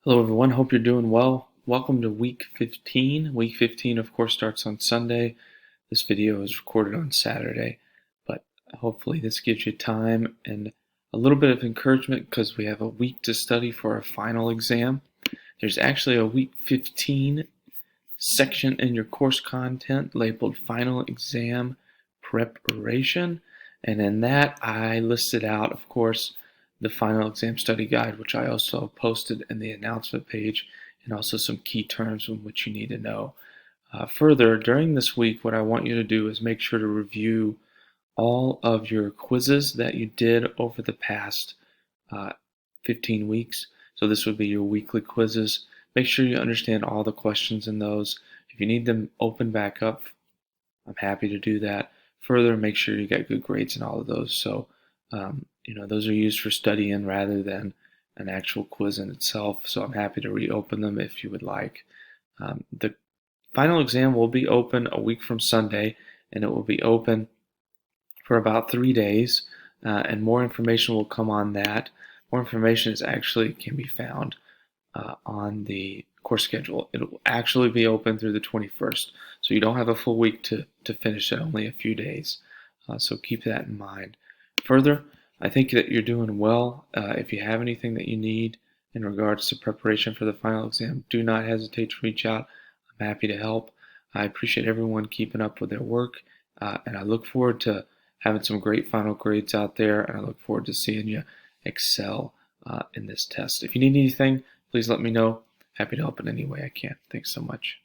Hello everyone, hope you're doing well. Welcome to week 15. Week 15 of course starts on Sunday. This video is recorded on Saturday, but hopefully this gives you time and a little bit of encouragement because we have a week to study for our final exam. There's actually a week 15 section in your course content labeled Final Exam Preparation, and in that I listed out, of course, the final exam study guide, which I also posted in the announcement page, and also some key terms in which you need to know. Further, during this week, what I want you to do is make sure to review all of your quizzes that you did over the past 15 weeks. So this would be your weekly quizzes. Make sure you understand all the questions in those. If you need them open back up, I'm happy to do that. Further, make sure you get good grades in all of those. So those are used for studying rather than an actual quiz in itself, so I'm happy to reopen them if you would like. The final exam will be open a week from Sunday, and it will be open for about 3 days, and more information will come on that. More information can be found on the course schedule. It will actually be open through the 21st, so you don't have a full week to finish it, only a few days. So keep that in mind. Further, I think that you're doing well. If you have anything that you need in regards to preparation for the final exam, do not hesitate to reach out. I'm happy to help. I appreciate everyone keeping up with their work, and I look forward to having some great final grades out there, and I look forward to seeing you excel in this test. If you need anything, please let me know. Happy to help in any way I can. Thanks so much.